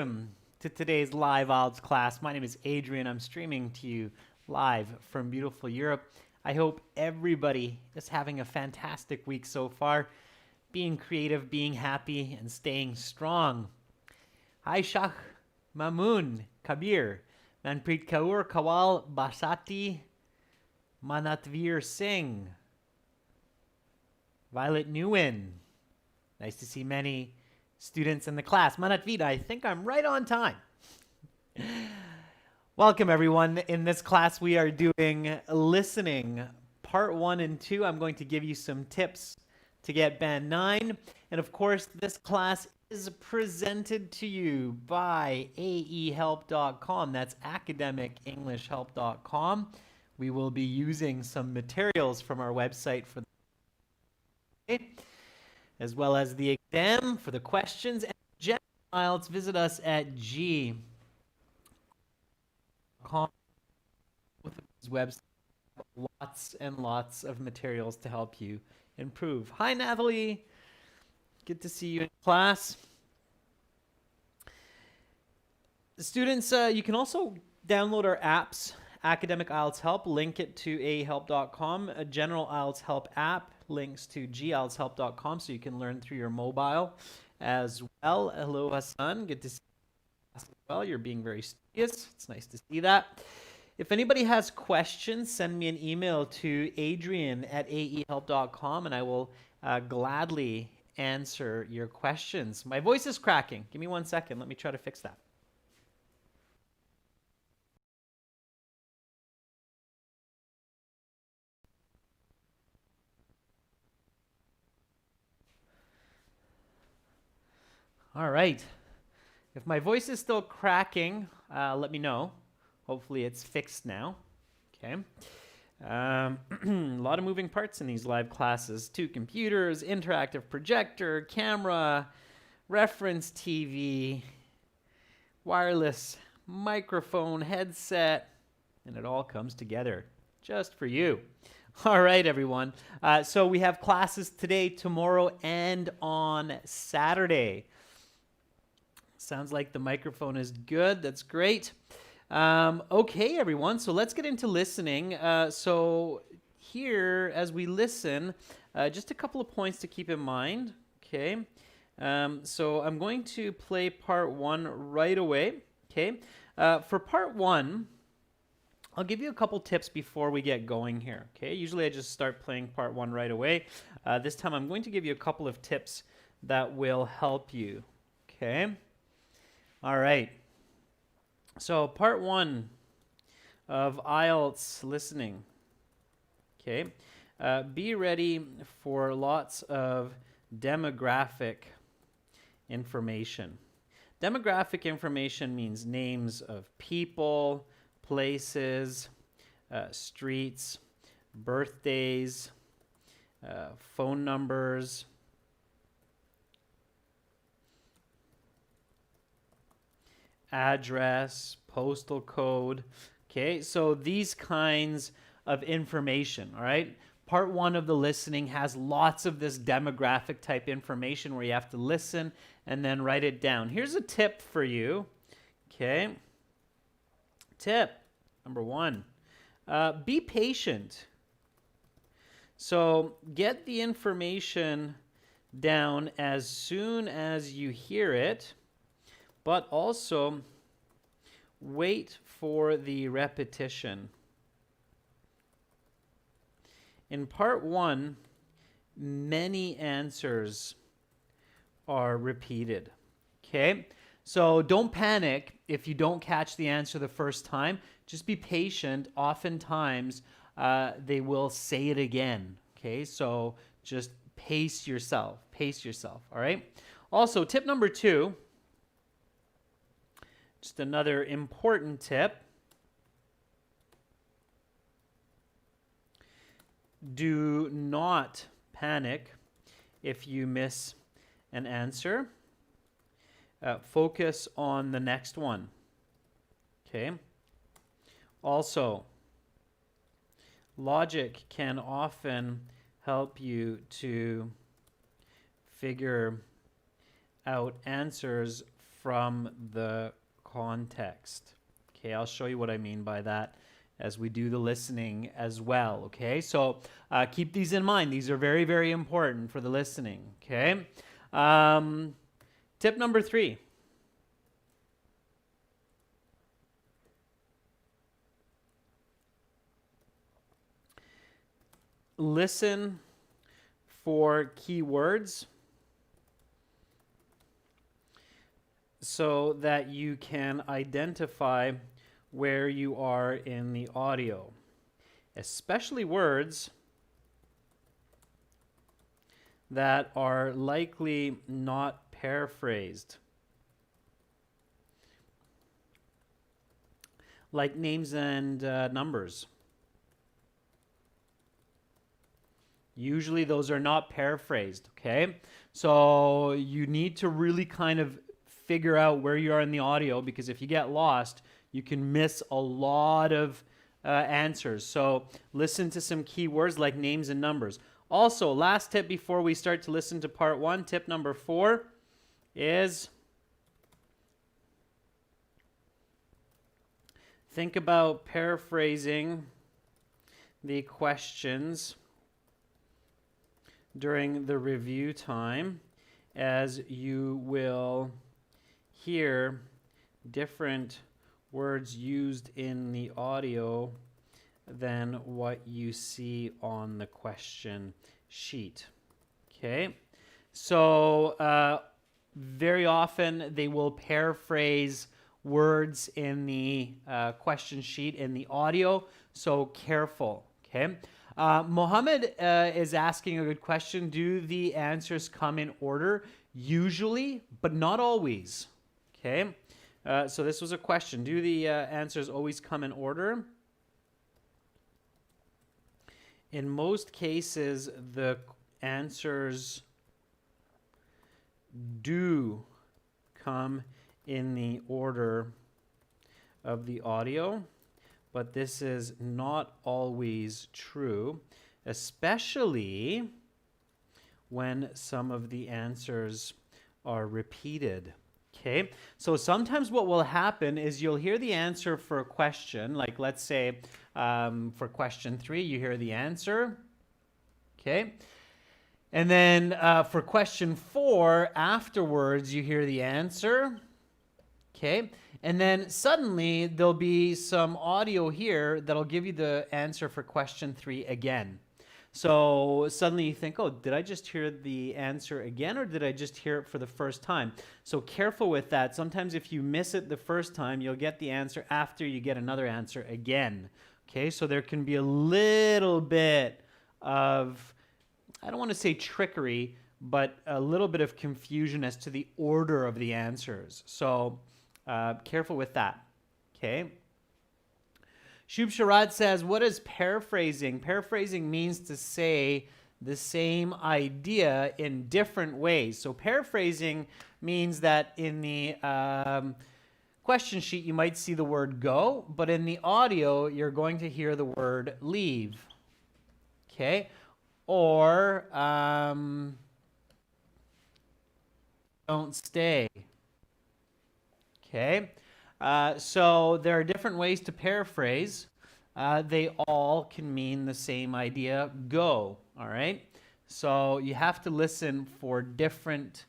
Welcome to today's live IELTS class. My name is Adrian. I'm streaming to you live from beautiful Europe. I hope everybody is having a fantastic week so far, being creative, being happy, and staying strong. Hi Shah, Mamoon, Kabir, Manpreet Kaur, Kawal, Basati, Manatvir Singh, Violet Nguyen. Nice to see many students in the class. Manatvita, I think I'm right on time. Welcome, everyone. In this class, we are doing listening, part 1 and 2. I'm going to give you some tips to get Band 9. And of course, this class is presented to you by aehelp.com. That's academicenglishhelp.com. We will be using some materials from our website for the as well as the exam for the questions and general IELTS. Visit us at g.com. With this website, lots and lots of materials to help you improve. Hi, Nathalie. Good to see you in class. Students, you can also download our apps, Academic IELTS Help, link it to aehelp.com, a General IELTS Help app, links to gieltshelp.com, so you can learn through your mobile as well. Hello, Hassan. Good to see you as well. You're being very studious. It's nice to see that. If anybody has questions, send me an email to adrian@aehelp.com, and I will gladly answer your questions. My voice is cracking. Give me 1 second. Let me try to fix that. All right. If my voice is still cracking, let me know. Hopefully it's fixed now. Okay. A lot of moving parts in these live classes. 2 computers, interactive projector, camera, reference TV, wireless microphone, headset, and it all comes together just for you. All right, everyone. So we have classes today, tomorrow, and on Saturday. Sounds like the microphone is good. That's great. Okay, everyone. So let's get into listening. So here, as we listen, just a couple of points to keep in mind. Okay. So I'm going to play part 1 right away. Okay. For part 1, I'll give you a couple tips before we get going here. Okay. Usually I just start playing part 1 right away. This time I'm going to give you a couple of tips that will help you. Okay. All right. So part 1 of IELTS listening. Okay. Be ready for lots of demographic information. Demographic information means names of people, places, streets, birthdays, phone numbers, address, postal code. Okay, so these kinds of information, all right? Part 1 of the listening has lots of this demographic type information where you have to listen and then write it down. Here's a tip for you. Okay. Tip number 1. Be patient. So get the information down as soon as you hear it, but also wait for the repetition. In part 1, many answers are repeated. Okay? So don't panic if you don't catch the answer the first time. Just be patient. Oftentimes, they will say it again. Okay? So just pace yourself. Pace yourself. All right? Also, tip number 2, just another important tip. Do not panic if you miss an answer. Focus on the next one. Okay. Also, logic can often help you to figure out answers from the context. Okay, I'll show you what I mean by that as we do the listening as well. Okay, so keep these in mind. These are very, very important for the listening. Okay, tip number 3. Listen for keywords so that you can identify where you are in the audio, especially words that are likely not paraphrased, like names and numbers. Usually those are not paraphrased, okay? So you need to really kind of figure out where you are in the audio, because if you get lost, you can miss a lot of answers. So listen to some keywords like names and numbers. Also, last tip before we start to listen to part 1, tip number 4 is think about paraphrasing the questions during the review time, as you will hear different words used in the audio than what you see on the question sheet. Okay, so very often they will paraphrase words in the question sheet in the audio, so careful. Okay. Mohammed is asking a good question. Do the answers come in order? Usually, but not always. Okay, so this was a question. Do the answers always come in order? In most cases, the answers do come in the order of the audio, but this is not always true, especially when some of the answers are repeated. Okay, so sometimes what will happen is you'll hear the answer for a question, like let's say for question 3, you hear the answer. Okay, and then for question 4, afterwards, you hear the answer. Okay, and then suddenly there'll be some audio here that'll give you the answer for question 3 again. So suddenly you think, oh, did I just hear the answer again, or did I just hear it for the first time? So careful with that. Sometimes if you miss it the first time, you'll get the answer after you get another answer again. Okay, so there can be a little bit of, I don't want to say trickery, but a little bit of confusion as to the order of the answers. So careful with that. Okay. Shub Sharad says, what is paraphrasing? Paraphrasing means to say the same idea in different ways. So paraphrasing means that in the question sheet, you might see the word go, but in the audio, you're going to hear the word leave. Okay. Or don't stay. Okay. So there are different ways to paraphrase. They all can mean the same idea, go, all right? So you have to listen for different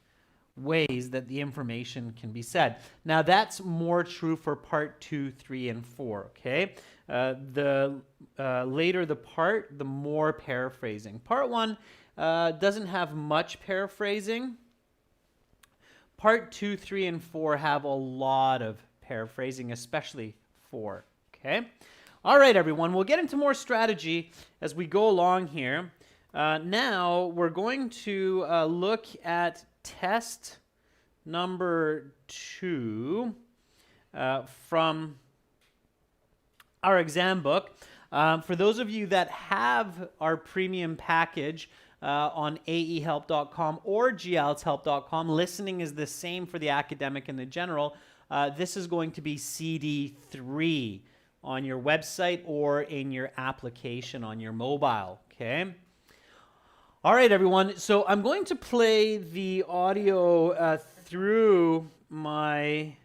ways that the information can be said. Now that's more true for part 2, 3, and 4, okay? The later the part, the more paraphrasing. Part 1 doesn't have much paraphrasing. Part 2, 3, and 4 have a lot of paraphrasing, especially 4. Okay. All right, everyone. We'll get into more strategy as we go along here. Now we're going to look at test number 2 from our exam book. For those of you that have our premium package on aehelp.com or glshelp.com, listening is the same for the academic and the general. This is going to be CD3 on your website or in your application on your mobile, okay? All right, everyone. So I'm going to play the audio through my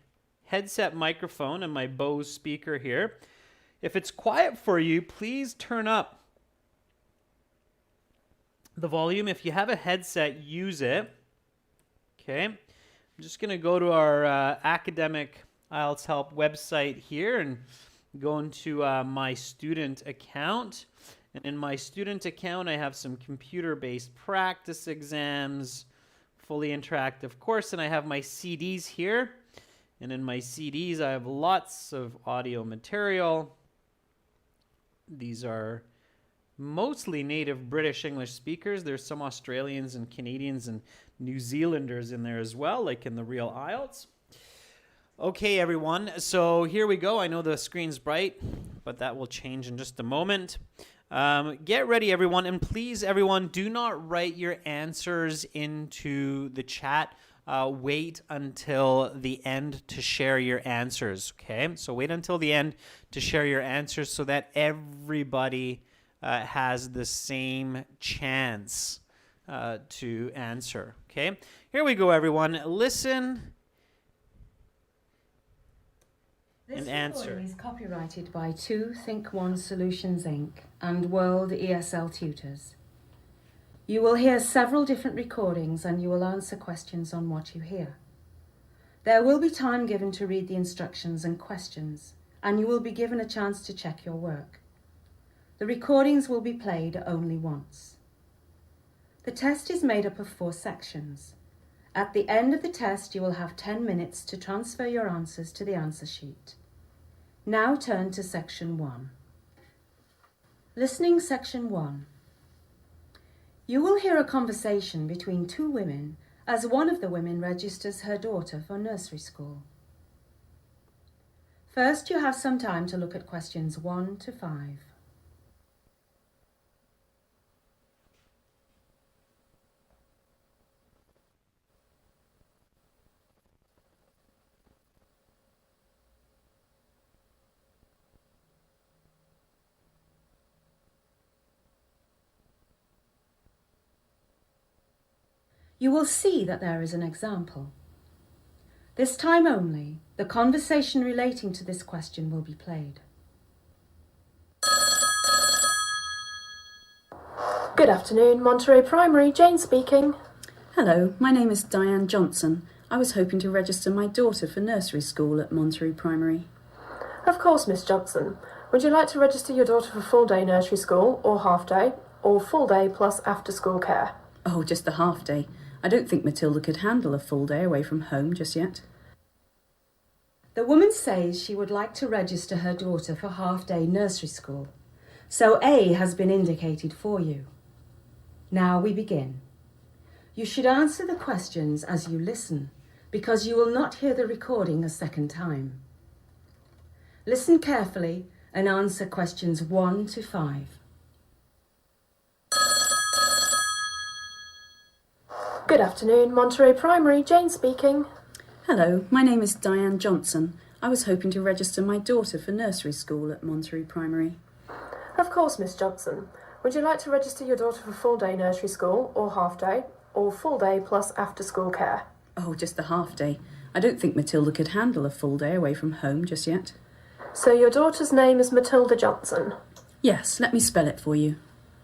headset microphone and my Bose speaker here. If it's quiet for you, please turn up the volume. If you have a headset, use it. Okay. I'm just going to go to our academic IELTS help website here and go into my student account. And in my student account, I have some computer-based practice exams, fully interactive course, and I have my CDs here. And in my CDs, I have lots of audio material. These are mostly native British English speakers. There's some Australians and Canadians and New Zealanders in there as well, like in the real IELTS. Okay, everyone, so here we go. I know the screen's bright, but that will change in just a moment. Get ready, everyone, and please, everyone, do not write your answers into the chat. Wait until the end to share your answers, okay? So wait until the end to share your answers so that everybody has the same chance to answer, okay? Here we go, everyone. Listen and answer. This recording is copyrighted by 2 Think One Solutions Inc. and World ESL Tutors. You will hear several different recordings and you will answer questions on what you hear. There will be time given to read the instructions and questions, and you will be given a chance to check your work. The recordings will be played only once. The test is made up of 4 sections. At the end of the test, you will have 10 minutes to transfer your answers to the answer sheet. Now turn to section 1. Listening section 1. You will hear a conversation between 2 women as one of the women registers her daughter for nursery school. First, you have some time to look at questions 1 to 5. You will see that there is an example. This time only, the conversation relating to this question will be played. Good afternoon, Monterey Primary, Jane speaking. Hello, my name is Diane Johnson. I was hoping to register my daughter for nursery school at Monterey Primary. Of course, Miss Johnson. Would you like to register your daughter for full-day nursery school, or half-day, or full-day plus after-school care? Oh, just a half day. I don't think Matilda could handle a full day away from home just yet. The woman says she would like to register her daughter for half-day nursery school. So A has been indicated for you. Now we begin. You should answer the questions as you listen, because you will not hear the recording a second time. Listen carefully and answer questions 1 to 5. Good afternoon, Monterey Primary, Jane speaking. Hello, my name is Diane Johnson. I was hoping to register my daughter for nursery school at Monterey Primary. Of course, Miss Johnson. Would you like to register your daughter for full-day nursery school, or half-day, or full-day plus after-school care? Oh, just a half day. I don't think Matilda could handle a full day away from home just yet. So your daughter's name is Matilda Johnson? Yes, let me spell it for you.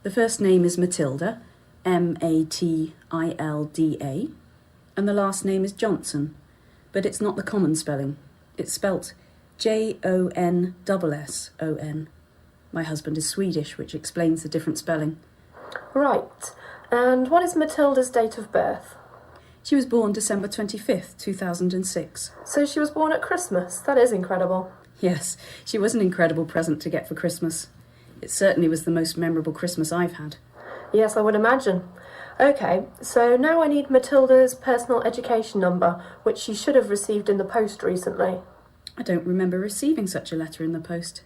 The first name is Matilda, Matilda, and the last name is Johnson, but it's not the common spelling. It's spelt Jonson. My husband is Swedish, which explains the different spelling. Right. And what is Matilda's date of birth? She was born December 25th, 2006. So she was born at Christmas. That is incredible. Yes, she was an incredible present to get for Christmas. It certainly was the most memorable Christmas I've had. Yes, I would imagine. Okay, so now I need Matilda's personal education number, which she should have received in the post recently. I don't remember receiving such a letter in the post.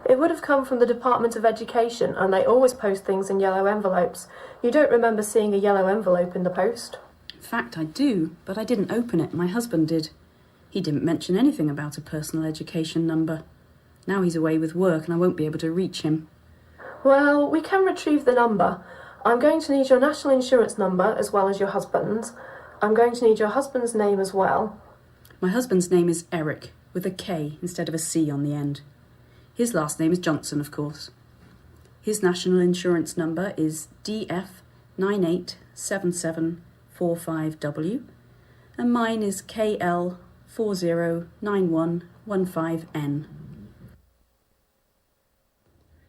It would have come from the Department of Education, and they always post things in yellow envelopes. You don't remember seeing a yellow envelope in the post? In fact, I do, but I didn't open it. My husband did. He didn't mention anything about a personal education number. Now he's away with work and I won't be able to reach him. Well, we can retrieve the number. I'm going to need your national insurance number as well as your husband's. I'm going to need your husband's name as well. My husband's name is Eric, with a K instead of a C on the end. His last name is Johnson, of course. His national insurance number is DF987745W, and mine is KL409115N.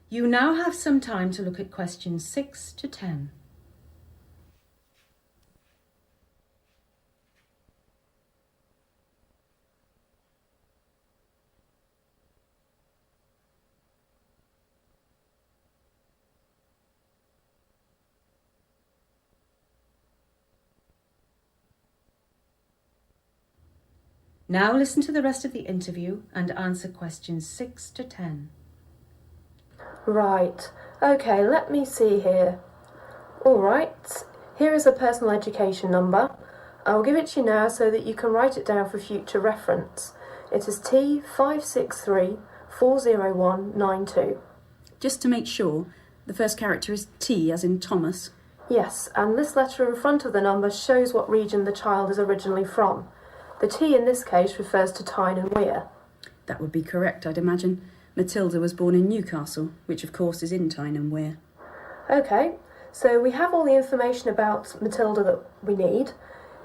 You now have some time to look at questions 6 to 10. Now listen to the rest of the interview and answer questions 6 to 10. Right, okay, let me see here. Alright, here is a personal education number. I'll give it to you now so that you can write it down for future reference. It is T56340192. Just to make sure, the first character is T as in Thomas. Yes, and this letter in front of the number shows what region the child is originally from. The T in this case refers to Tyne and Wear. That would be correct, I'd imagine. Matilda was born in Newcastle, which of course is in Tyne and Wear. Okay, so we have all the information about Matilda that we need.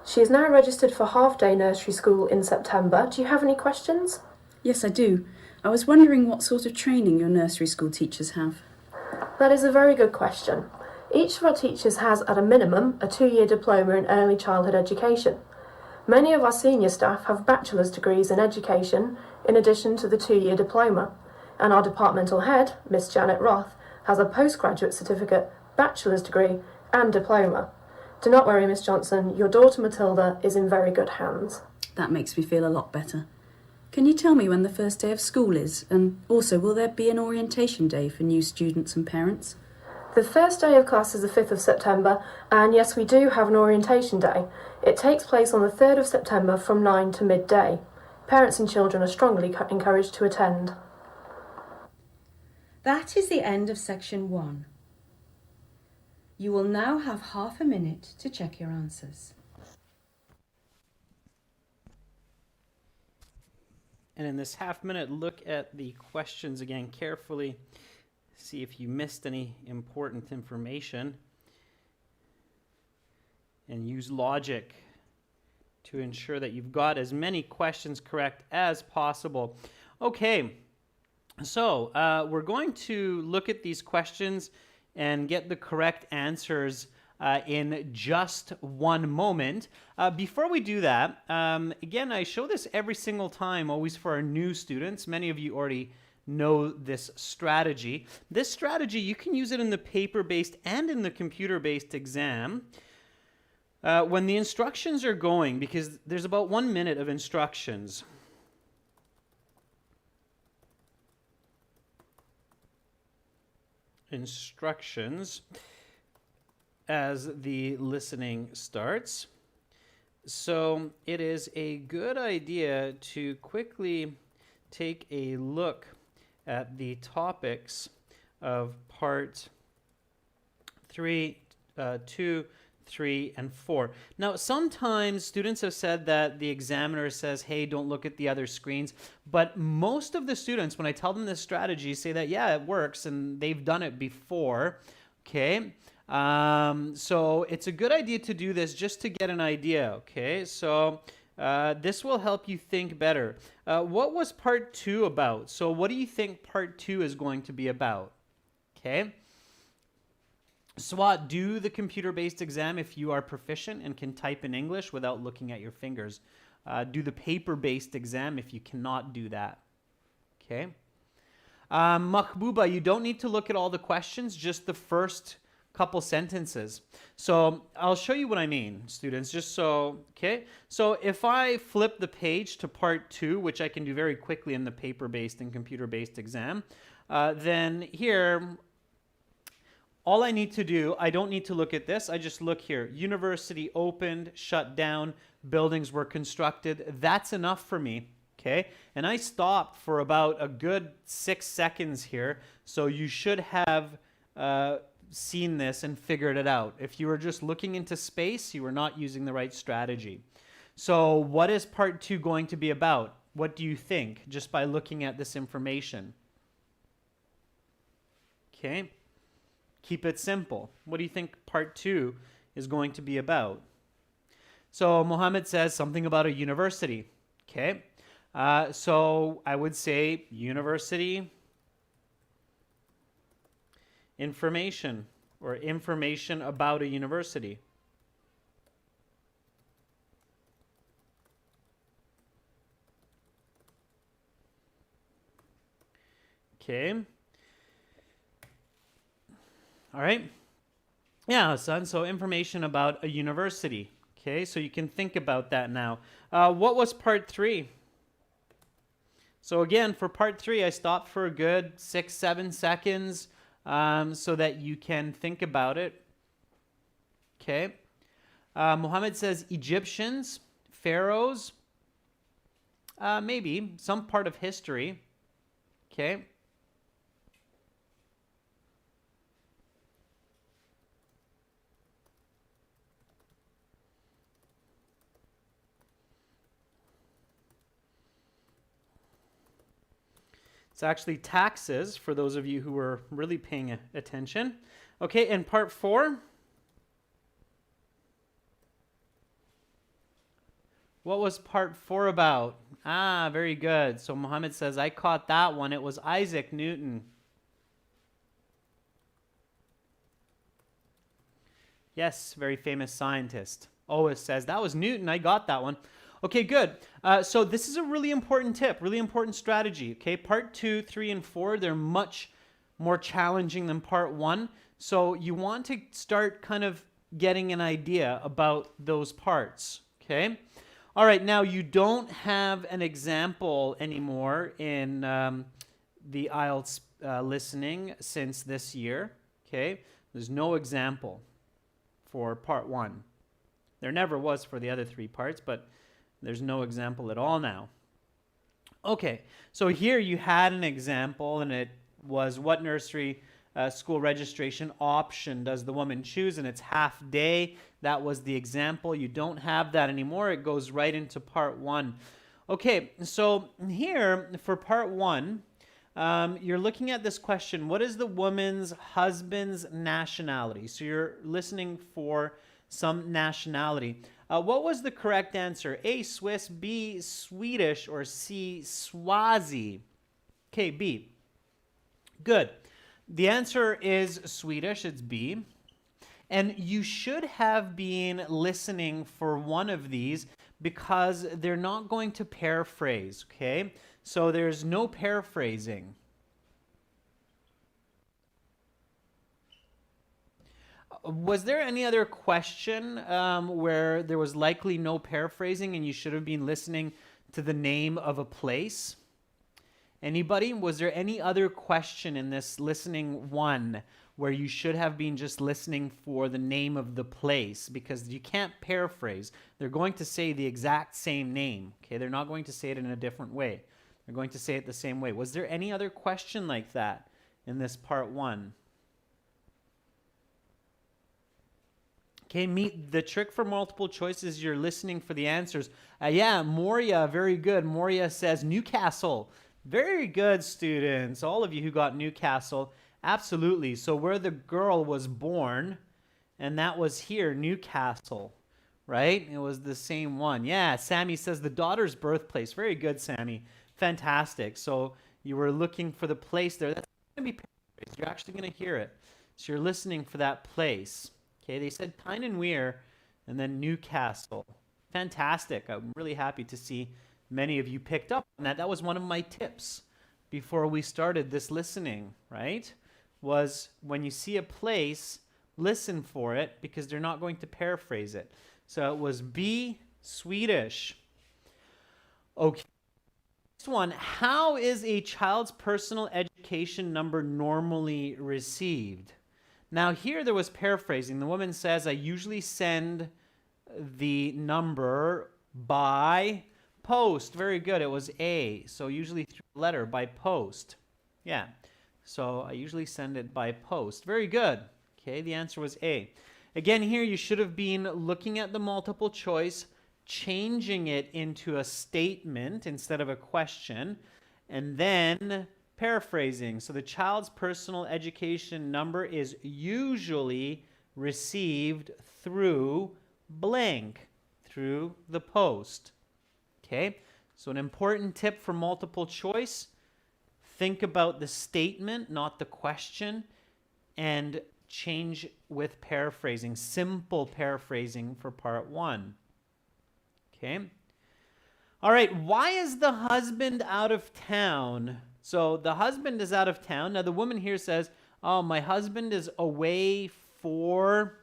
She is now registered for half-day nursery school in September. Do you have any questions? Yes, I do. I was wondering what sort of training your nursery school teachers have. That is a very good question. Each of our teachers has, at a minimum, a 2-year diploma in early childhood education. Many of our senior staff have bachelor's degrees in education in addition to the 2-year diploma. And our departmental head, Miss Janet Roth, has a postgraduate certificate, bachelor's degree and diploma. Do not worry, Miss Johnson, your daughter Matilda is in very good hands. That makes me feel a lot better. Can you tell me when the first day of school is? And also, will there be an orientation day for new students and parents? The first day of class is the 5th of September, and yes, we do have an orientation day. It takes place on the 3rd of September from 9 to midday. Parents and children are strongly encouraged to attend. That is the end of section 1. You will now have half a minute to check your answers. And in this half minute, look at the questions again carefully. See if you missed any important information. And use logic to ensure that you've got as many questions correct as possible. Okay, so we're going to look at these questions and get the correct answers in just one moment. Before we do that, again, I show this every single time, always for our new students. Many of you already know this strategy. This strategy, you can use it in the paper-based and in the computer-based exam. When the instructions are going, because there's about 1 minute of instructions. As the listening starts. So it is a good idea to quickly take a look at the topics of part 3, 2, 3, and 4. Now, sometimes students have said that the examiner says, hey, don't look at the other screens. But most of the students, when I tell them this strategy, say that, yeah, it works, and they've done it before. Okay? So it's a good idea to do this just to get an idea. Okay? So this will help you think better. What was part 2 about? So what do you think part 2 is going to be about? Okay? SWAT, do the computer-based exam if you are proficient and can type in English without looking at your fingers. Do the paper-based exam if you cannot do that. Okay? Mahbouba, you don't need to look at all the questions, just the first couple sentences. So I'll show you what I mean, students, just so, okay? So if I flip the page to part 2, which I can do very quickly in the paper-based and computer-based exam, then here, all I need to do, I don't need to look at this. I just look here. University opened, shut down, buildings were constructed. That's enough for me, okay? And I stopped for about a good 6 seconds here. So you should have seen this and figured it out. If you were just looking into space, you were not using the right strategy. So what is part 2 going to be about? What do you think, just by looking at this information? Okay, keep it simple. What do you think part 2 is going to be about? So Mohammed says something about a university. Okay, so I would say university information, or information about a university. Okay. All right. Yeah, son. So information about a university. Okay, so you can think about that now. What was part 3? So again, for part 3, I stopped for a good 6-7 seconds so that you can think about it. Okay. Muhammad says Egyptians, pharaohs, maybe some part of history. Okay. It's actually taxes, for those of you who were really paying attention. Okay, and part 4. What was part 4 about? Ah, very good. So Muhammad says, I caught that one. It was Isaac Newton. Yes, very famous scientist. Always says, that was Newton. I got that one. Okay, good. So this is a really important tip, really important strategy. Okay, part 2, 3, and 4, they're much more challenging than part 1. So you want to start kind of getting an idea about those parts. Okay. All right, now you don't have an example anymore in the IELTS listening since this year. Okay, there's no example for part 1. There never was for the other 3 parts, but there's no example at all now. Okay, so here you had an example, and it was what nursery school registration option does the woman choose, and it's half day. That was the example. You don't have that anymore. It goes right into part 1. Okay, so here for part 1, you're looking at this question, what is the woman's husband's nationality? So you're listening for some nationality. What was the correct answer? A, Swiss, B, Swedish, or C, Swazi? Okay, B. Good. The answer is Swedish. It's B. And you should have been listening for one of these because they're not going to paraphrase, okay? So there's no paraphrasing. Was there any other question where there was likely no paraphrasing and you should have been listening to the name of a place? Anybody? Was there any other question in this listening 1 where you should have been just listening for the name of the place? Because you can't paraphrase. They're going to say the exact same name. Okay, they're not going to say it in a different way. They're going to say it the same way. Was there any other question like that in this part 1? Okay, the trick for multiple choice is you're listening for the answers. Yeah, Moria, very good. Moria says Newcastle. Very good, students. All of you who got Newcastle, absolutely. So where the girl was born, and that was here, Newcastle, right? It was the same one. Yeah, Sammy says the daughter's birthplace. Very good, Sammy. Fantastic. So you were looking for the place there. That's going to be paraphrased. You're actually going to hear it. So you're listening for that place. Okay, they said Tyne and Weir, and then Newcastle. Fantastic. I'm really happy to see many of you picked up on that. That was one of my tips before we started this listening, right? Was when you see a place, listen for it because they're not going to paraphrase it. So it was B, Swedish. Okay. Next one, how is a child's personal education number normally received? Now here there was paraphrasing. The woman says, I usually send the number by post. Very good. It was A. So usually through a letter by post. Yeah. So I usually send it by post. Very good. Okay, the answer was A. Again, here you should have been looking at the multiple choice, changing it into a statement instead of a question, and then paraphrasing. So the child's personal education number is usually received through blank, through the post. Okay, so an important tip for multiple choice: think about the statement, not the question, and change with paraphrasing, simple paraphrasing for part 1. Okay. All right, why is the husband out of town? So the husband is out of town. Now the woman here says, oh, my husband is away for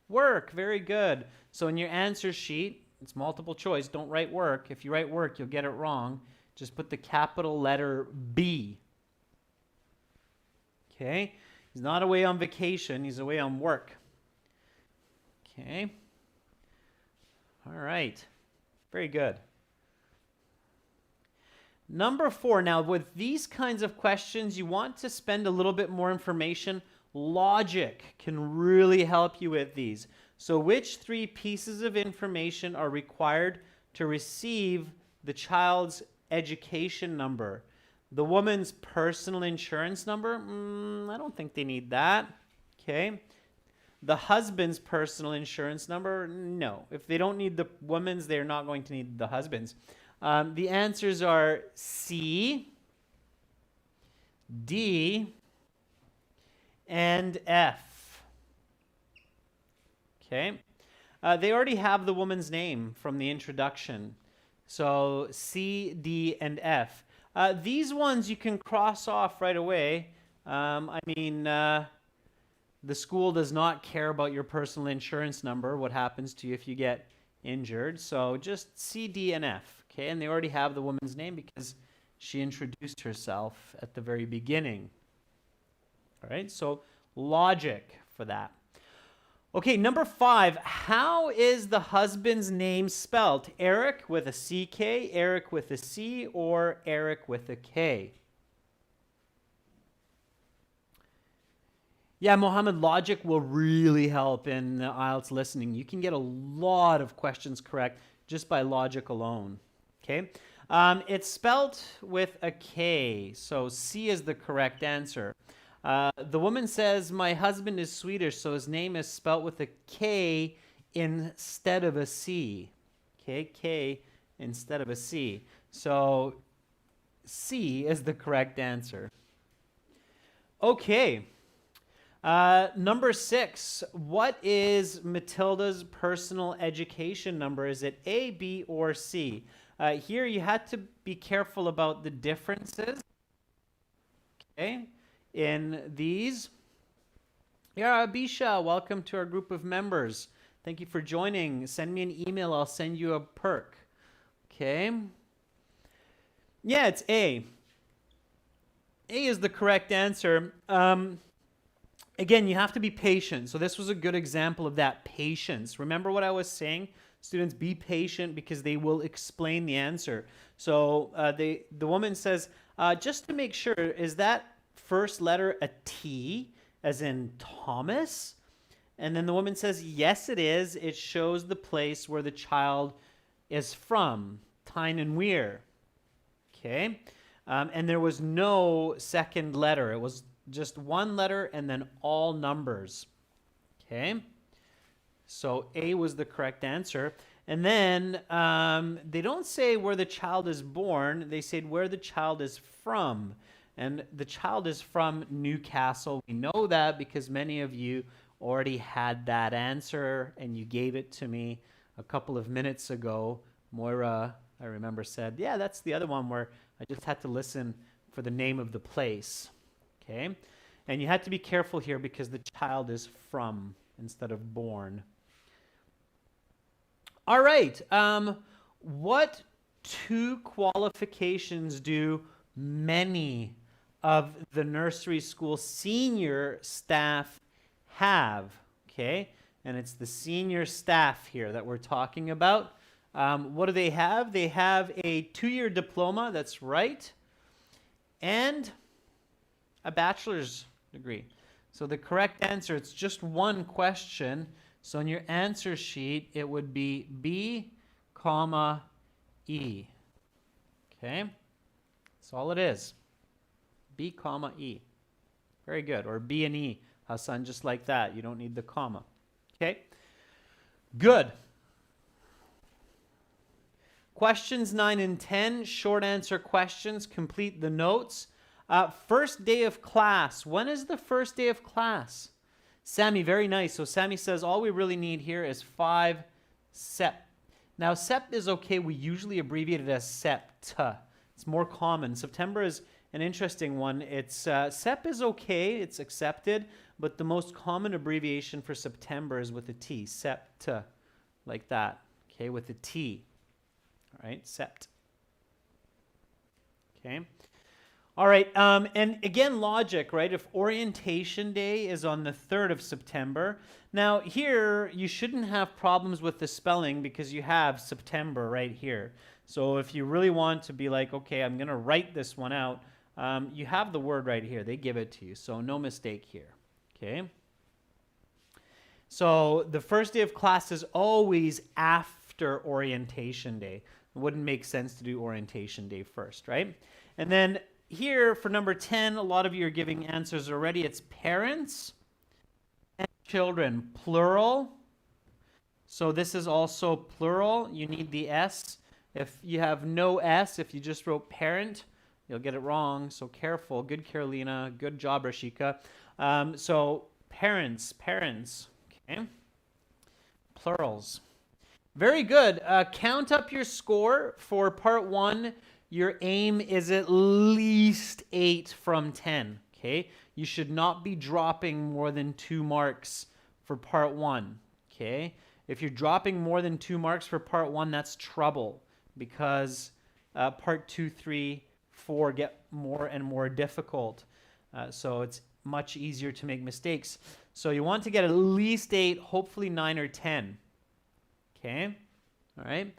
work. Very good. So in your answer sheet, it's multiple choice. Don't write work. If you write work, you'll get it wrong. Just put the capital letter B. Okay. He's not away on vacation. He's away on work. Okay. All right. Very good. Number 4. Now, with these kinds of questions, you want to spend a little bit more information. Logic can really help you with these. So, which 3 pieces of information are required to receive the child's education number? The woman's personal insurance number? I don't think they need that. Okay. The husband's personal insurance number? No. If they don't need the woman's, they're not going to need the husband's. The answers are C, D, and F. Okay. They already have the woman's name from the introduction. So C, D, and F. These ones you can cross off right away. The school does not care about your personal insurance number, what happens to you if you get injured. So just C, D, and F. Okay, and they already have the woman's name because she introduced herself at the very beginning. All right, so logic for that. Okay, number 5. How is the husband's name spelled? Eric with a CK, Eric with a C, or Eric with a K? Yeah, Mohammed, logic will really help in IELTS listening. You can get a lot of questions correct just by logic alone. Okay, it's spelled with a K, so C is the correct answer. The woman says, my husband is Swedish, so his name is spelled with a K instead of a C. Okay, K instead of a C. So C is the correct answer. Okay. Number 6, what is Matilda's personal education number? Is it A, B, or C? Here you had to be careful about the differences. Okay, in these. Yeah, Abisha, welcome to our group of members. Thank you for joining. Send me an email. I'll send you a perk. Okay. Yeah, it's A. A is the correct answer. Again, you have to be patient. So this was a good example of that patience. Remember what I was saying? Students, be patient because they will explain the answer. So the woman says, just to make sure, is that first letter a T, as in Thomas? And then the woman says, yes, it is. It shows the place where the child is from, Tyne and Weir. Okay? And there was no second letter. It was just one letter and then all numbers. Okay? So A was the correct answer. And then they don't say where the child is born. They said where the child is from. And the child is from Newcastle. We know that because many of you already had that answer and you gave it to me a couple of minutes ago. Moira, I remember, said, yeah, that's the other one where I just had to listen for the name of the place. Okay? And you had to be careful here because the child is from instead of born. All right. What 2 qualifications do many of the nursery school senior staff have? Okay? And it's the senior staff here that we're talking about. What do they have? They have a 2-year diploma, that's right, and a bachelor's degree. So the correct answer, it's just one question. So in your answer sheet, it would be B, comma, E. Okay? That's all it is. B, comma, E. Very good. Or B and E, Hassan, just like that. You don't need the comma. Okay? Good. Questions 9 and 10, short answer questions. Complete the notes. First day of class. When is the first day of class? Sammy, very nice. So Sammy says all we really need here is 5 Sep. Now, Sep is okay. We usually abbreviate it as Sept. It's more common. September is an interesting one. It's Sep is okay. It's accepted. But the most common abbreviation for September is with a T. Sept. Like that. Okay, with a T. All right, Sept. Okay. All right, and again, logic, right? If orientation day is on the 3rd of September, now here you shouldn't have problems with the spelling because you have September right here. So if you really want to be like, okay, I'm going to write this one out, you have the word right here. They give it to you, so no mistake here, okay? So the first day of class is always after orientation day. It wouldn't make sense to do orientation day first, right? And then here for number 10, a lot of you are giving answers already. It's parents and children, plural. So this is also plural. You need the S. If you have no S, if you just wrote parent, you'll get it wrong. So careful. Good, Carolina. Good job, Rashika. So parents, okay? Plurals. Very good. Count up your score for part 1. Your aim is at least 8 from 10, okay? You should not be dropping more than 2 marks for part 1, okay? If you're dropping more than 2 marks for part 1, that's trouble because part 2, 3, 4 get more and more difficult. So it's much easier to make mistakes. So you want to get at least 8, hopefully 9 or 10, okay? All right?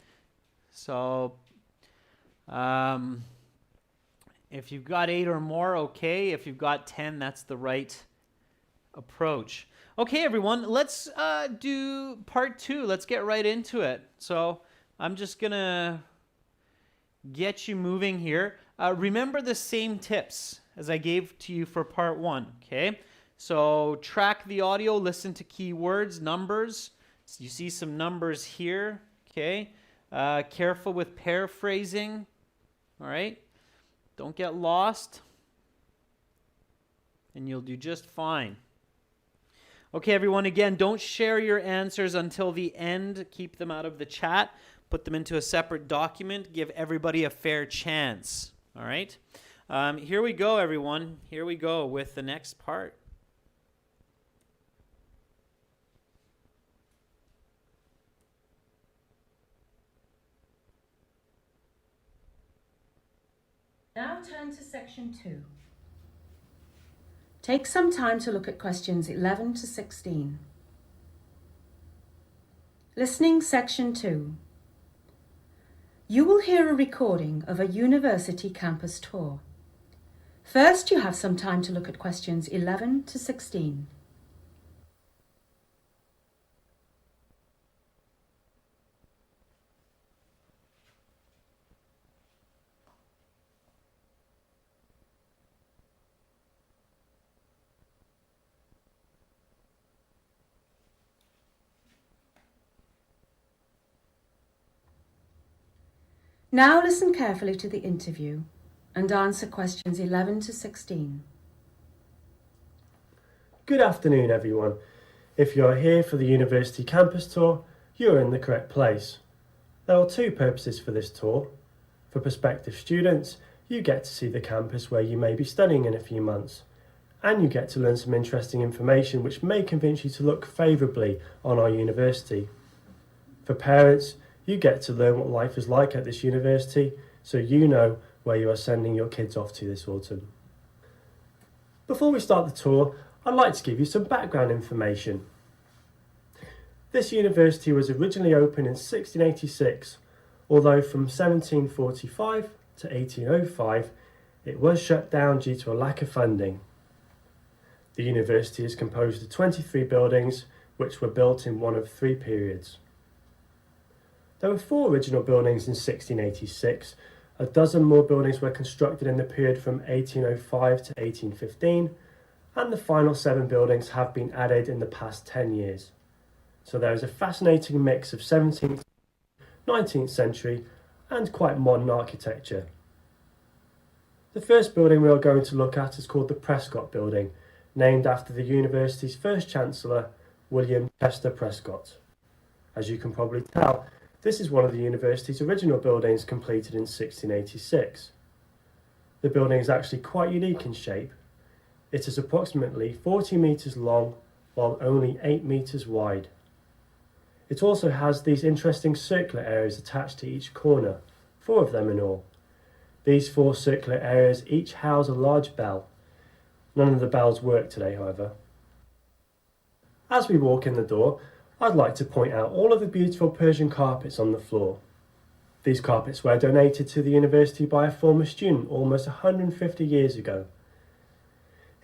So if you've got 8 or more, okay. If you've got 10, that's the right approach. Okay, everyone, let's do part 2. Let's get right into it. So I'm just going to get you moving here. Remember the same tips as I gave to you for part 1, okay? So track the audio, listen to keywords, numbers. So you see some numbers here, okay? Careful with paraphrasing. All right? Don't get lost. And you'll do just fine. Okay, everyone, again, don't share your answers until the end. Keep them out of the chat. Put them into a separate document. Give everybody a fair chance. All right? Here we go, everyone. Here we go with the next part. Now turn to section 2. Take some time to look at questions 11 to 16. Listening section 2. You will hear a recording of a university campus tour. First, you have some time to look at questions 11 to 16. Now listen carefully to the interview and answer questions 11 to 16. Good afternoon, everyone. If you're here for the university campus tour, you're in the correct place. There are 2 purposes for this tour. For prospective students, you get to see the campus where you may be studying in a few months, and you get to learn some interesting information which may convince you to look favourably on our university. For parents, you get to learn what life is like at this university, so you know where you are sending your kids off to this autumn. Before we start the tour, I'd like to give you some background information. This university was originally opened in 1686, although from 1745 to 1805 it was shut down due to a lack of funding. The university is composed of 23 buildings which were built in one of 3 periods. There were 4 original buildings in 1686, a dozen more buildings were constructed in the period from 1805 to 1815, and the final 7 buildings have been added in the past 10 years. So there is a fascinating mix of 17th, 19th century and quite modern architecture. The first building we are going to look at is called the Prescott Building, named after the university's first chancellor, William Chester Prescott. As you can probably tell, this is one of the university's original buildings completed in 1686. The building is actually quite unique in shape. It is approximately 40 metres long while only 8 metres wide. It also has these interesting circular areas attached to each corner, 4 of them in all. These 4 circular areas each house a large bell. None of the bells work today, however. As we walk in the door, I'd like to point out all of the beautiful Persian carpets on the floor. These carpets were donated to the university by a former student almost 150 years ago.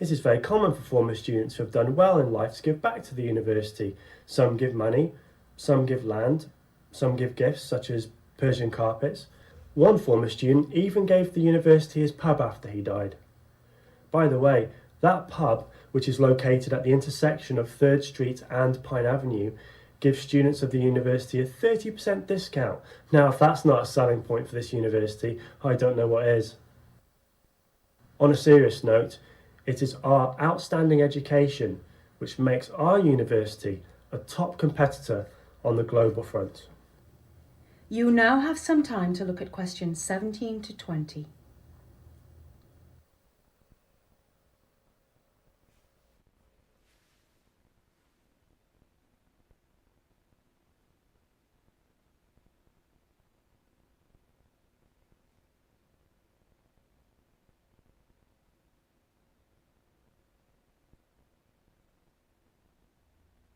It is very common for former students who have done well in life to give back to the university. Some give money, some give land, some give gifts such as Persian carpets. One former student even gave the university his pub after he died. By the way, that pub, which is located at the intersection of 3rd Street and Pine Avenue, gives students of the university a 30% discount. Now, if that's not a selling point for this university, I don't know what is. On a serious note, it is our outstanding education which makes our university a top competitor on the global front. You now have some time to look at questions 17 to 20.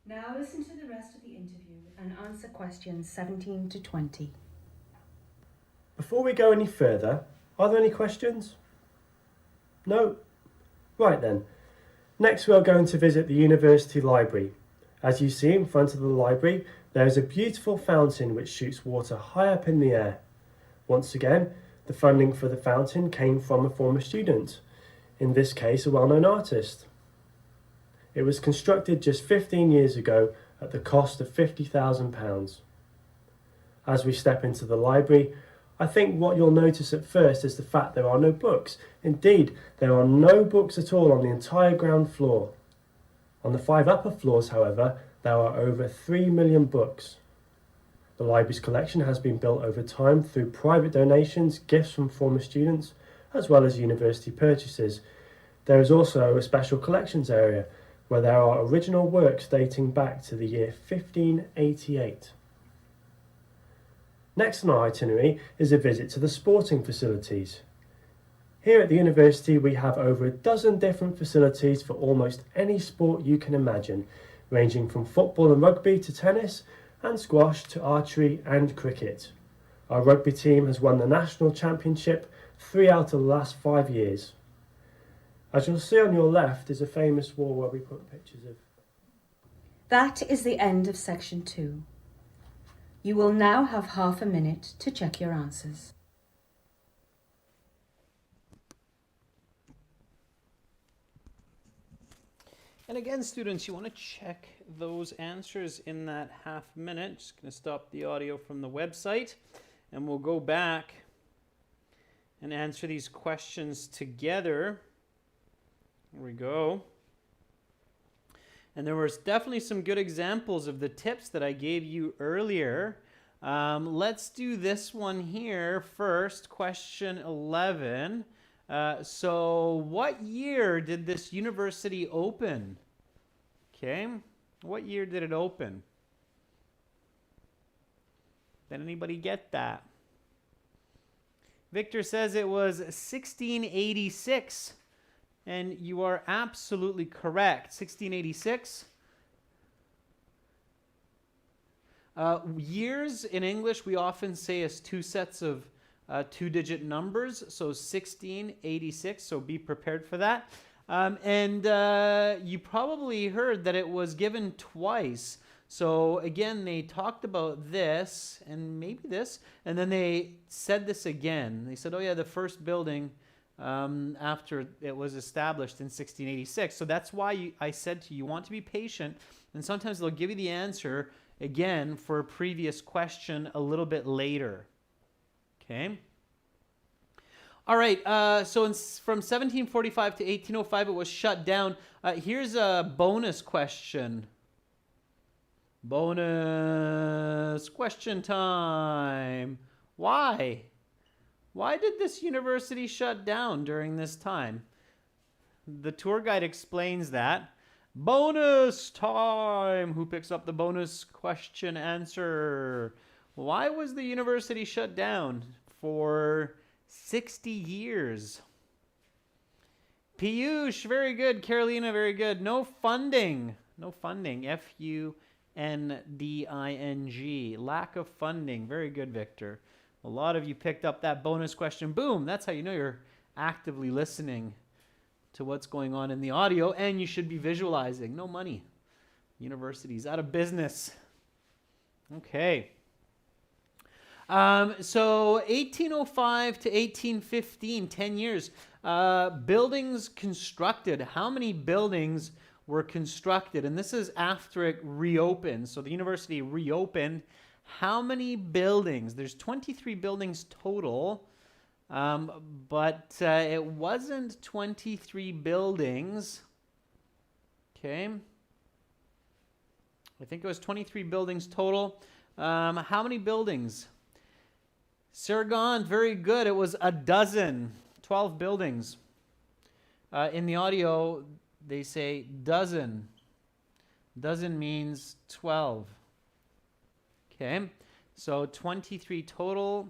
Now listen to the rest of the interview and answer questions 17 to 20. Before we go any further, are there any questions? No? Right then. Next we are going to visit the university library. As you see in front of the library, there is a beautiful fountain which shoots water high up in the air. Once again, the funding for the fountain came from a former student, in this case a well-known artist. It was constructed just 15 years ago at the cost of £50,000. As we step into the library, I think what you'll notice at first is the fact there are no books. Indeed, there are no books at all on the entire ground floor. On the 5 upper floors, however, there are over 3 million books. The library's collection has been built over time through private donations, gifts from former students, as well as university purchases. There is also a special collections area where there are original works dating back to the year 1588. Next on our itinerary is a visit to the sporting facilities. Here at the university we have over a dozen different facilities for almost any sport you can imagine, ranging from football and rugby to tennis and squash to archery and cricket. Our rugby team has won the national championship 3 out of the last 5 years. As you'll see on your left is a famous wall where we put pictures of. That is the end of section 2. You will now have half a minute to check your answers. And again, students, you want to check those answers in that half minute. Just going to stop the audio from the website and we'll go back and answer these questions together. Here we go. And there was definitely some good examples of the tips that I gave you earlier. Let's do this one here first, question 11. So what year did this university open? Okay, what year did it open? Did anybody get that? Victor says it was 1686. And you are absolutely correct. 1686. Years in English we often say as 2 sets of 2-digit numbers. So 1686. So be prepared for that. And you probably heard that it was given twice. So again, they talked about this and maybe this, and then they said this again. They said, oh yeah, the first building after it was established in 1686. So that's why I said to you, you want to be patient, and sometimes they'll give you the answer again for a previous question a little bit later. Okay? All right, so from 1745 to 1805, it was shut down. Here's a bonus question. Bonus question time. Why? Why did this university shut down during this time? The tour guide explains that. Bonus time. Who picks up the bonus question answer? Why was the university shut down for 60 years? Piyush, very good. Carolina, very good. No funding. No funding. Funding. Lack of funding. Very good, Victor. A lot of you picked up that bonus question. Boom. That's how you know you're actively listening to what's going on in the audio, and you should be visualizing. No money. University's out of business. Okay. So 1805 to 1815, 10 years. Buildings constructed. How many buildings were constructed? And this is after it reopened. So the university reopened. How many buildings? There's 23 buildings total, but it wasn't 23 buildings. Okay. I think it was 23 buildings total. How many buildings? Sargon, very good. It was a dozen, 12 buildings. In the audio, they say dozen. Dozen means 12. Okay, so 23 total.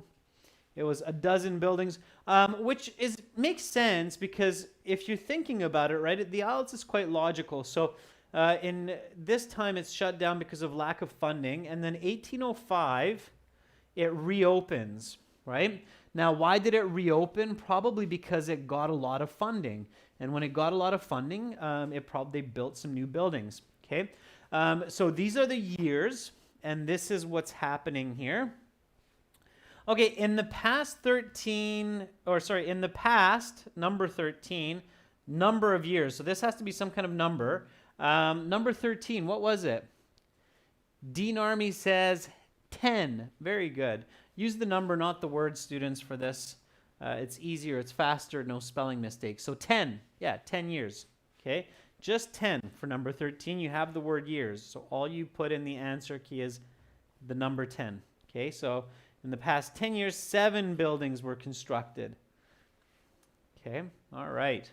It was a dozen buildings, which makes sense because if you're thinking about it, right, the IELTS is quite logical. So in this time, it's shut down because of lack of funding, and then 1805, it reopens, right? Now, why did it reopen? Probably because it got a lot of funding, and when it got a lot of funding, they built some new buildings. Okay, so these are the years. And this is what's happening here. Okay, in the past, number 13, number of years. So this has to be some kind of number. Number 13, what was it? Dean Army says 10. Very good. Use the number, not the word, students, for this. It's easier, it's faster, no spelling mistakes. So 10, yeah, 10 years. Okay. Just 10 for number 13. You have the word years. So all you put in the answer key is the number 10. Okay, so in the past 10 years, 7 buildings were constructed. Okay, all right.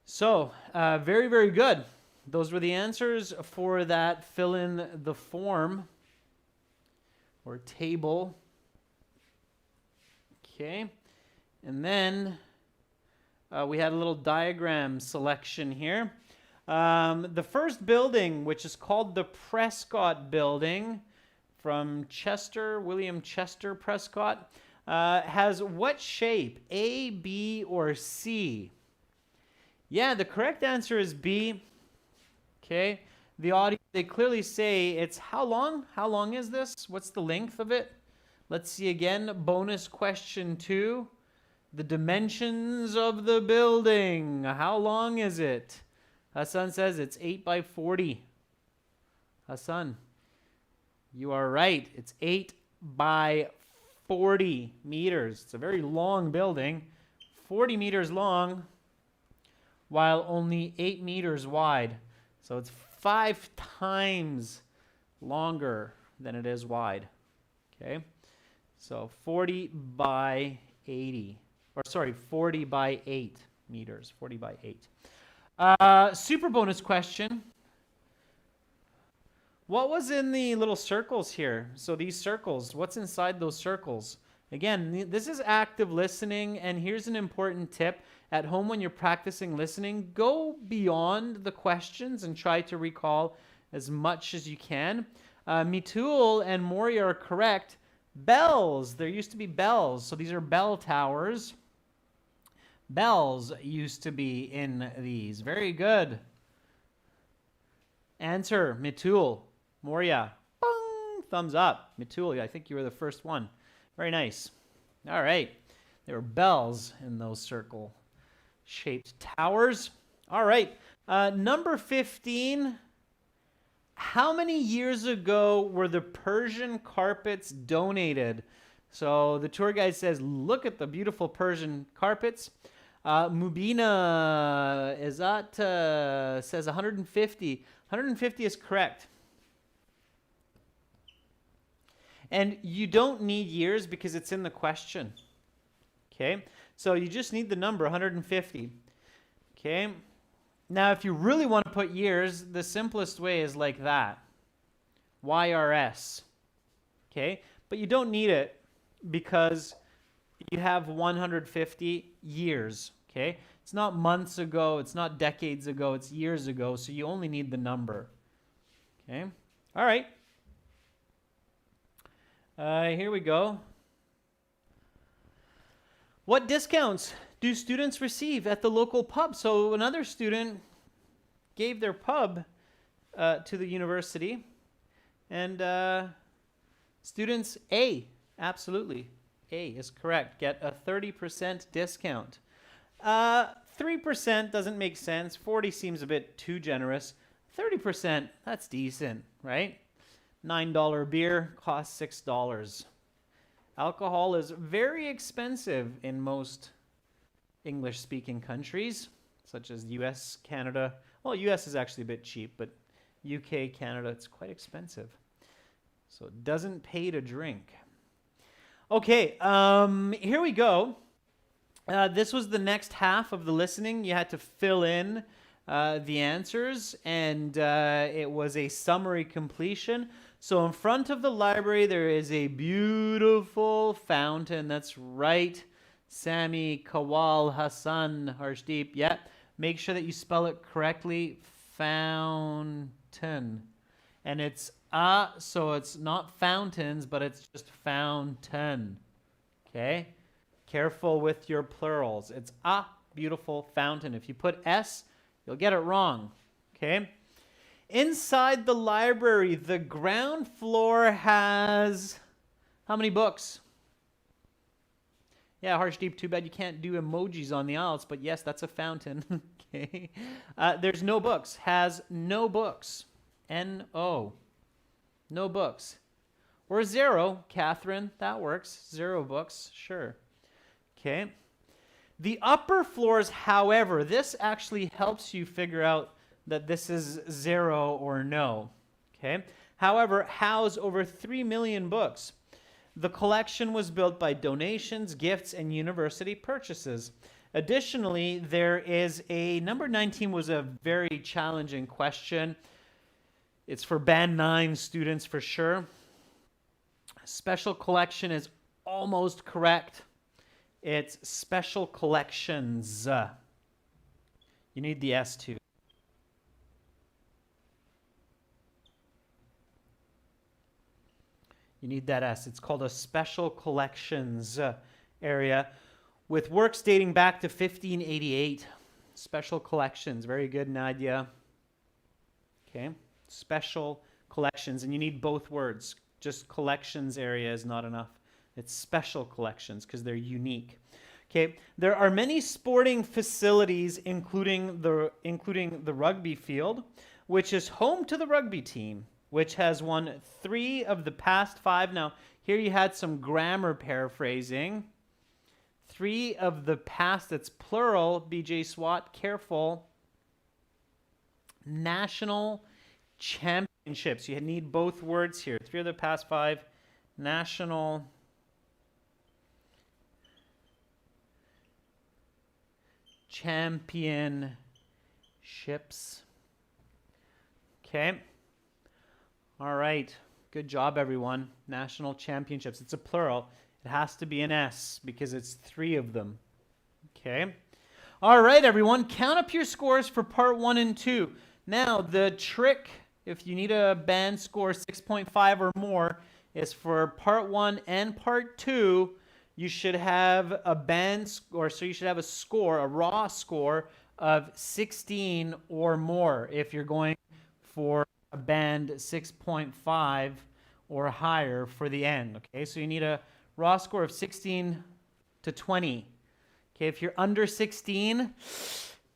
So very, very good. Those were the answers for that fill in the form or table. Okay, and then we had a little diagram selection here. The first building, which is called the Prescott Building, from William Chester Prescott, has what shape? A, B, or C? Yeah, the correct answer is B. Okay. The audience, they clearly say it's how long? How long is this? What's the length of it? Let's see again. Bonus question 2. The dimensions of the building. How long is it? Hassan says it's 8 by 40. Hassan, you are right. It's 8 by 40 meters. It's a very long building. 40 meters long, while only 8 meters wide. So it's 5 times longer than it is wide. Okay? So 40 by 80. 40 by 8 meters. 40 by 8. Super bonus question. What was in the little circles here? So these circles, what's inside those circles? Again, this is active listening, and here's an important tip. At home, when you're practicing listening, go beyond the questions and try to recall as much as you can. Mitul and Moria are correct. Bells. There used to be bells. So these are bell towers. Bells used to be in these. Very good. Answer, Mitul. Moria. Bong! Thumbs up. Mitul, I think you were the first one. Very nice. All right. There were bells in those circle-shaped towers. All right. Number 15. How many years ago were the Persian carpets donated? So the tour guide says, look at the beautiful Persian carpets. Mubina says 150. 150 is correct. And you don't need years because it's in the question. Okay? So you just need the number 150. Okay? Now, if you really want to put years, the simplest way is like that. YRS. Okay? But you don't need it because you have 150 years. Okay? It's not months ago, it's not decades ago, it's years ago, so you only need the number. Okay? All right. Here we go. What discounts do students receive at the local pub? So another student gave their pub to the university, and students A, absolutely, A is correct, get a 30% discount. 3% doesn't make sense. 40 seems a bit too generous. 30%, that's decent, right? $9 beer costs $6. Alcohol is very expensive in most English-speaking countries, such as US, Canada. Well, US is actually a bit cheap, but UK, Canada, it's quite expensive. So it doesn't pay to drink. Okay, here we go. This was the next half of the listening. You had to fill in the answers, and it was a summary completion. So in front of the library, there is a beautiful fountain. That's right. Sami, Kawal, Hassan, Harshdeep. Yeah. Make sure that you spell it correctly. Fountain. And it's so it's not fountains, but it's just fountain. Okay? Careful with your plurals. It's a beautiful fountain. If you put S, you'll get it wrong. Okay? Inside the library, the ground floor has how many books? Yeah, Harshdeep, too bad you can't do emojis on the IELTS, but yes, that's a fountain. Okay. There's no books. Has no books. N-O. No books. Or 0, Catherine. That works. 0 books. Sure. Okay. The upper floors, however, this actually helps you figure out that this is 0 or no. Okay. However, house over 3 million books. The collection was built by donations, gifts, and university purchases. Additionally, there is a number 19 was a very challenging question. It's for Band 9 students for sure. Special collection is almost correct. It's special collections. You need the S too. You need that S. It's called a special collections area with works dating back to 1588. Special collections. Very good, Nadia. Okay. Special collections. And you need both words. Just collections area is not enough. It's special collections because they're unique. Okay. There are many sporting facilities, including the rugby field, which is home to the rugby team, which has won 3 of the past 5. Now, here you had some grammar paraphrasing. 3 of the past, that's plural, BJ Swat, careful. National championships. You need both words here. 3 of the past 5, national championships. Okay. All right. Good job, everyone. National championships. It's a plural. It has to be an S because it's 3 of them. Okay. All right, everyone. Count up your scores for part 1 and 2. Now, the trick, if you need a band score 6.5 or more, is for part 1 and part 2, you should have a band score, so you should have a score, a raw score of 16 or more if you're going for a band 6.5 or higher for the end. Okay, so you need a raw score of 16 to 20. Okay, if you're under 16,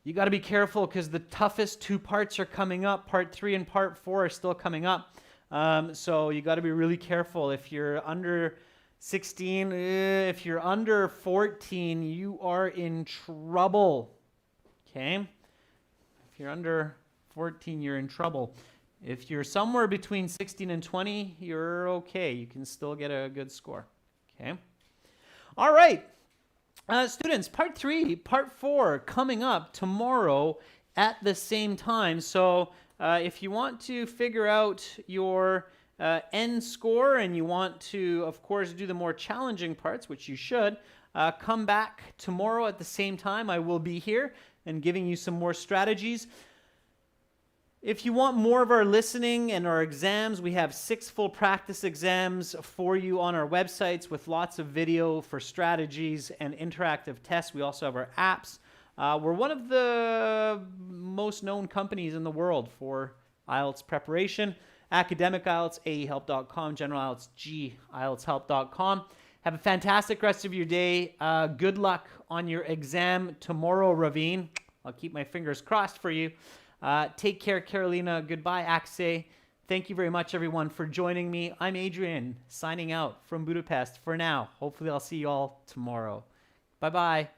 you got to be careful because the toughest two parts are coming up. Part 3 and Part 4 are still coming up. So you got to be really careful. If you're under 16, if you're under 14, you are in trouble. Okay? If you're under 14, you're in trouble. If you're somewhere between 16 and 20, you're okay. You can still get a good score. Okay? All right. Students, Part 3, Part 4 coming up tomorrow at the same time. So if you want to figure out your end score and you want to, of course, do the more challenging parts, which you should, come back tomorrow at the same time. I will be here and giving you some more strategies. If you want more of our listening and our exams, we have 6 full practice exams for you on our websites with lots of video for strategies and interactive tests. We also have our apps. We're one of the most known companies in the world for IELTS preparation. Academic IELTS, aehelp.com, General IELTS, IELTShelp.com. Have a fantastic rest of your day. Good luck on your exam tomorrow, Raveen. I'll keep my fingers crossed for you. Take care, Carolina. Goodbye, Akse. Thank you very much, everyone, for joining me. I'm Adrian, signing out from Budapest for now. Hopefully, I'll see you all tomorrow. Bye-bye.